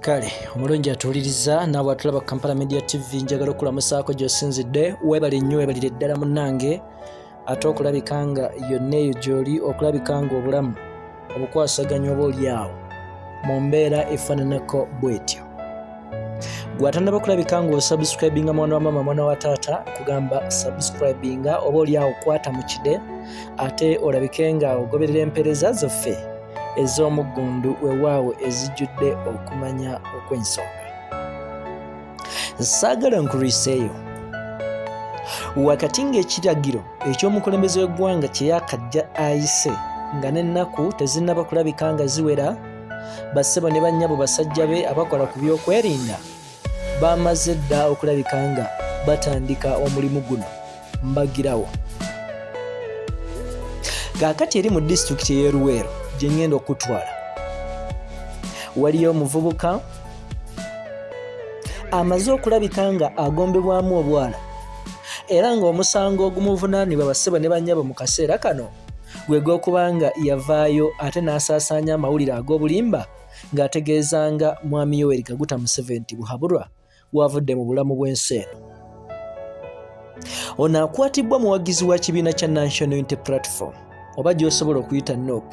Kale omulungi atuuliriza naawe atulaba Kampala Media TV njagala okulamusaako gy'osinzidde weebale nnyo weebalire ddala munnange ate okulabika nga yonna eyo gy'oli okulabika nga obulamu obukwasaganya oba oli awo mu mbeera efaananako bw'etyo. Gw'atannaba okulabika nga osubscribinga mwana wa mama mwana wa taata kugamba subscribinga oba oli awo kwata mu kide ate olabike nga ogoberera empeereza zaffe ez'omuggundu weewaawo ezijjudde okumanya okw'ensonga. Saagala nkuluyiseeyo wakati ng'ekiragiro eky'omukulembeze w'eggwanga kye yaakajja ayise nga n'ennaku tezinnaba kulabika nga ziwera, bassebo ne bannyabo basajja be abakola ku byokwerinda bamaze dda okulabika nga batandika omulimu guno mbagirawo. Kaakati eri mu disitulikiti y'e Luweero gye ngenda okutwala waliyo omuvubuka amaze okulabika nga agombebwamu obwala era ng'omusango ogumuvunaanibwa bassebo ne bannyabo mu kaseera kano gwe gw'okubanga yavaayo ate n'asaasaanya amawulire ag'obulimba ng'ategeezanga mwami Yoweri Kaguta Museveni nti buhabulwa bwavudde mu bulamu bw'ensi eno. Ono akwatibbwa muwagizi wa kibiina kya National Unity Platform oba gy'osobola okuyita NUP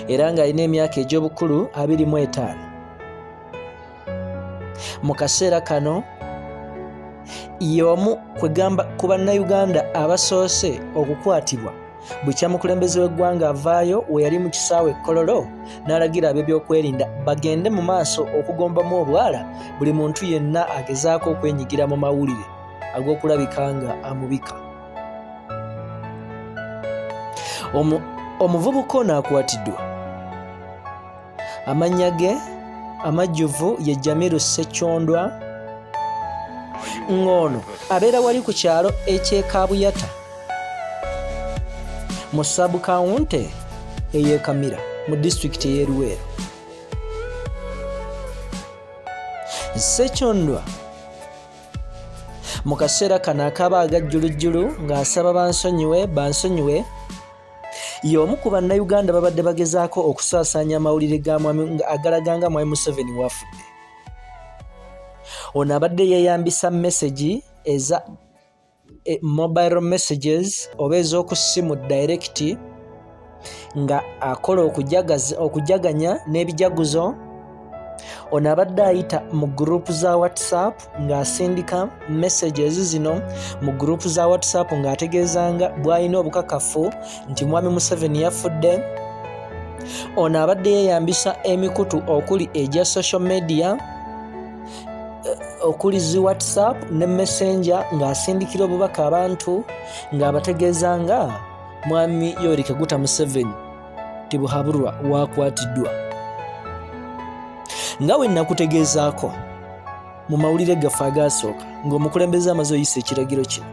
era ng'alina emyaka egy'obukulu 25. Mu kaseera kano y'omu kwegamba ku bannayuganda abasoose okukwatibwa bwe kyamukulembeze w'eggwanga avaayo we yali mu kisaawe Kololo n'alagira ab'ebyokwerinda bagende mu maaso okugombamu obwala buli muntu yenna agezaako okwenyigira mu mawulire ag'okulabika nga amubika. Omuvubuka ono akwatiddwa amannya ge amajjuvu ye Jamiru Ssekyondwa ng'ono abeera wali ku kyalo eky'e Kabuyata mu sabukawunti ey'e Kamira mu disitulikiti ey'e Luweero. Ssekyondwa mu kaseera kano akaaba agajjulujjulu ng'asaba bansonyiwe y'omu ku bannayuganda babadde bagezaako okusaasaanya amawulire agalaga nga mwami Museveni w'afudde. Ono abadde yeeyambisa message eza mobile messages oba ez'oku ssimu direct nga akola okujaganya n'ebijaguzo. Ono abadde ayita mu gurupu za WhatsApp ng'asindika messages zino mu gurupu za WhatsApp ng'ategeezanga bw'alina obukakafu nti mwami Museveni yafudde. Ono abadde yeeyambisa emikutu okuli egya social media okuli zi WhatsApp ne Messenger ng'asindikira obubaka abantu ng'abategeezanga mwami Yoweri Kaguta Museveni ti buhabulwa waakwatiddwa. Nga we nakutegeezaako mu mawulire gaffe agaasooka ng'omukulembeze amaze oyisa ekiragiro kino,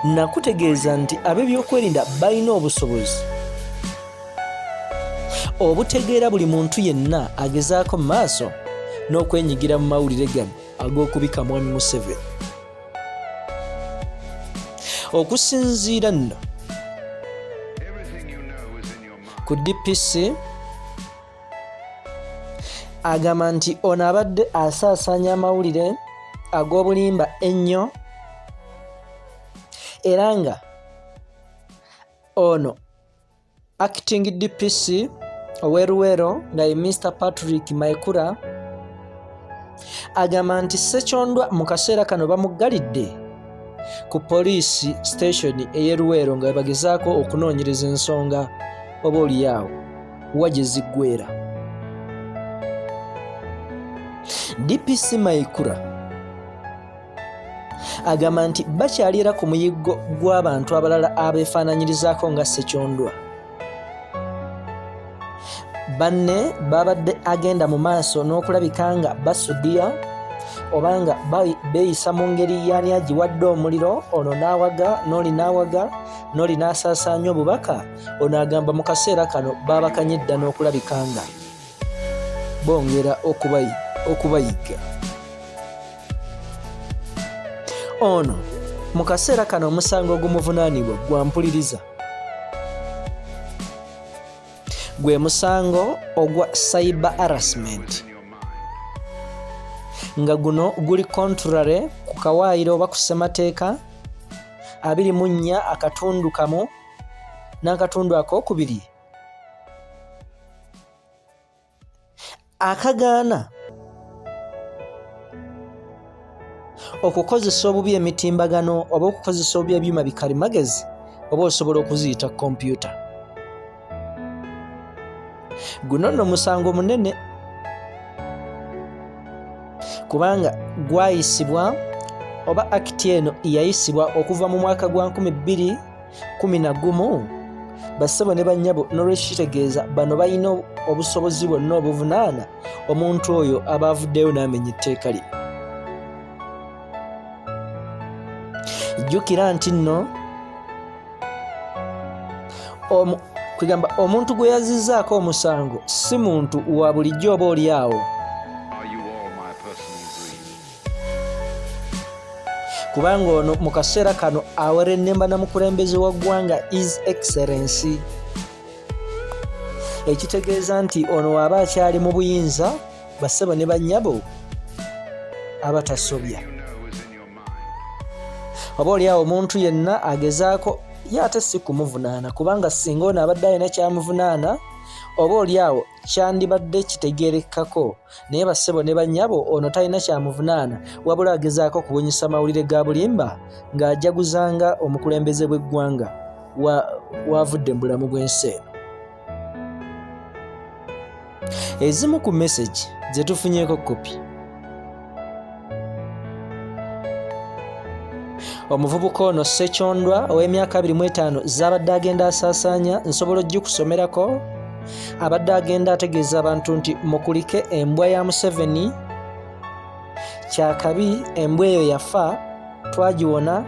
nakutegeeza nti ab'ebyokwerinda balina obusobozi obutegeera buli muntu yenna agezaako mu maaso n'okwenyigira mu mawulire gano ag'okubika mwami Museveni. Okusinziira nno ku DPC agamba nti ono abadde asaasaanya amawulire ag'obulimba ennyo era nga ono acting DPC ow'e Luweero nga ye Mr. Patrick Maikura agamba nti Ssekyondwa mu kaseera kano bamuggalidde ku Poliisi station ey'e Luweero nga bagezaako okunoonyereza ensonga oba oliyaawo wa gye ziggwera. DPC Maikura agamba nti bakyali era ku muyiggo gw'abantu abalala abeefaananyirizaako nga Ssekyondwa. Banne babadde agenda mu maaso n'okulabika nga basudiya obanga beeyisa mu ngeri yaani agiwadde omuliro, ono n'awaga n'oli n'awaga n'oli n'asaasaanya obubaka. Ono agamba mu kaseera kano baabakanye dda n'okulabika nga bongera okubayiga. Ono mu kaseera kano omusango ogumuvunaanibwa gwa mpuliriza gwe musango ogwa cyber harassment nga guno guli contrary ku kawaayiro oba ku ssemateeka 24 akatundu kamu n'akatundu akokubiri akagaana okukozesa obubi emitimbagano oba okukozesa obubi ebyuma bikalimagezi oba osobola okuziyita kompyuta. Guno nno musango munene kubanga gwayisibwa oba akiti eno yayisibwa okuva mu mwaka gwa 2011 bassebo ne bannyabo n'olwekitegeeza bano balina obusobozi bwonna obuvunaana omuntu oyo aba avuddeyo n'amenya etteeka lino. Jjukira nti nno kwegamba omuntu gwe yazizzaako omusango si muntu wa bulijjo oba oli awo, kubanga ono mu kaseera kano awera ennemba na mukulembeze wa ggwanga His Excellency, ekitegeeza nti ono waba akyali mu buyinza bassebo ne bannyabo abatasobya. Oba oliawo omuntu yenna agezaako ye ate si kumuvunaana kubanga singa ono abadde alina kyamuvunaana oba oliawo kyandibadde kitegeerekako, naye bassebo ne bannyabo ono talina kyamuvunaana wabula agezaako kubunyisa mawulire ga bulimba ng'ajaguzanga omukulembeze bw'eggwanga wavudde mu bulamu bw'ensi eno. Ezimu ku message ze tufunyeeko kopi. Omuvubuka ono Ssekyondwa ow'emyaka 25 z'abadde agenda asaasaanya nsobola ojjukusomerako, abadde agenda ategeeza abantu nti mukulike embwa ya Museveni, kyakabi embwa eyo yafa, twagiwona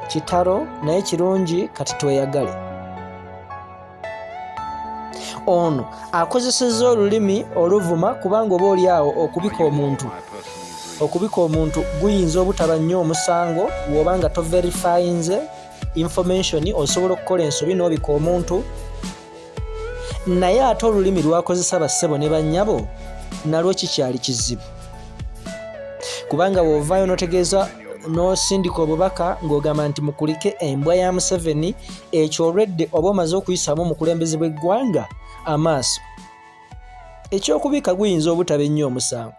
kitalo naye kirungi kati tweyagale. Ono akozesezza olulimi oluvuma kubanga oba oliawo okubika omuntu guyinza obutaba nnyo omusango bw'oba nga toverifyinze information, osobola okukola ensobi n'obika omuntu. Naye ate olulimi lwakozesa bassebo ne bannyabo nalwo kikyali kizibu kubanga bw'ovaayo n'otegeeza n'osindika obubaka ng'ogamba nti mukulike embwa ya Museveni, ekyo olwedde oba omaze okuyisaamu omukulembeze bw'eggwanga amaaso. Ekyokubika guyinza obutaba ennyo omusango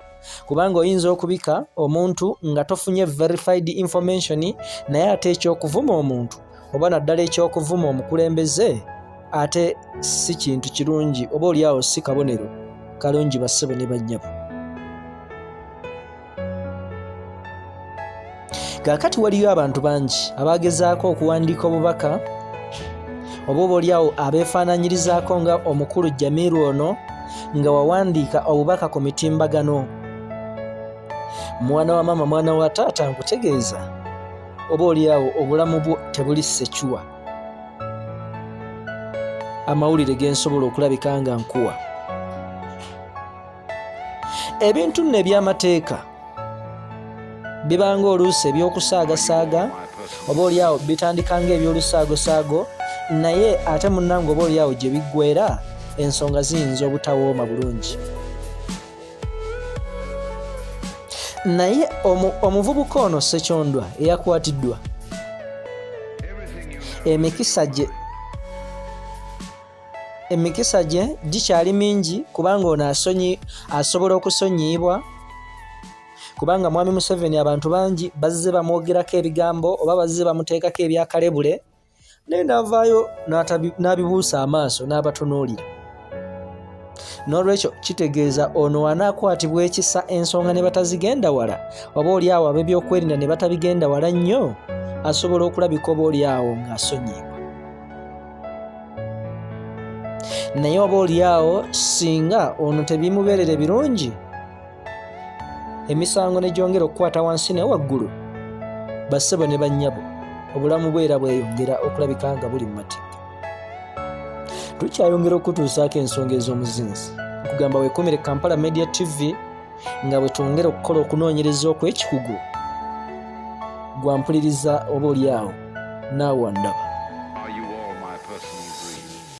kubanga oyinza okubika omuntu nga tofunye verified information, naye ate ekyokuvuma omuntu oba naddala ekyokuvuma omukulembeze ate si kintu kirungi oba oliawo si kabonero kalungi bassebo ne bannyabo. Kaakati waliyo abantu bangi abagezaako okuwandiika obubaka oba oliawo abeefaananyirizaako nga omukulu Jamiru ono nga wawandiika obubaka ku mitimbagano. Mwana wa mama mwana wa taata nkutegeeza oba oliawo obulamu bwo tebuli sekiwa, amawulire gensobola okulabika nga nkuwa. Ebintu nno eby'amateeka bibanga oluusi ebyokusaagasaaga oba oliawo bitandika nga ebyolusaago naye ate munnange oba oliawo gye biggweera ensonga ziyinza obutawooma bulungi. Naye omuvubuka ono Ssekyondwa eyakwatiddwa emikisa gye gikyali mingi kubanga ono asobola okusonyiibwa kubanga mwami Museveni abantu bangi bazze bamwogerako ebigambo oba bazze bamuteekako ebyakalebule naye n'avaayo n'abibuusa amaaso n'abatunuulira. N'olwekyo kitegeeza ono anaakwatibwa ekisa ensonga ne batazigenda wala oba oliawo ab'ebyokwerinda ne batabigenda wala nnyo asobola okulabika oba oliawo ng'asonyiibwa. Naye oba oliawo singa ono tebimubeerere birungi emisango ne gyongera okukwata wansi ne waggulu bassebo ne bannyabo obulamu bwera bweyongera okulabika nga buli mu mateeka. Tukyayongera okutuusaako ensonga ez'omuzinzi okugamba weekomere Kampala Media TV nga bwe twongera okukola okunoonyereza okw'ekikugu gwampuliriza oba oliawo naawe wandaba.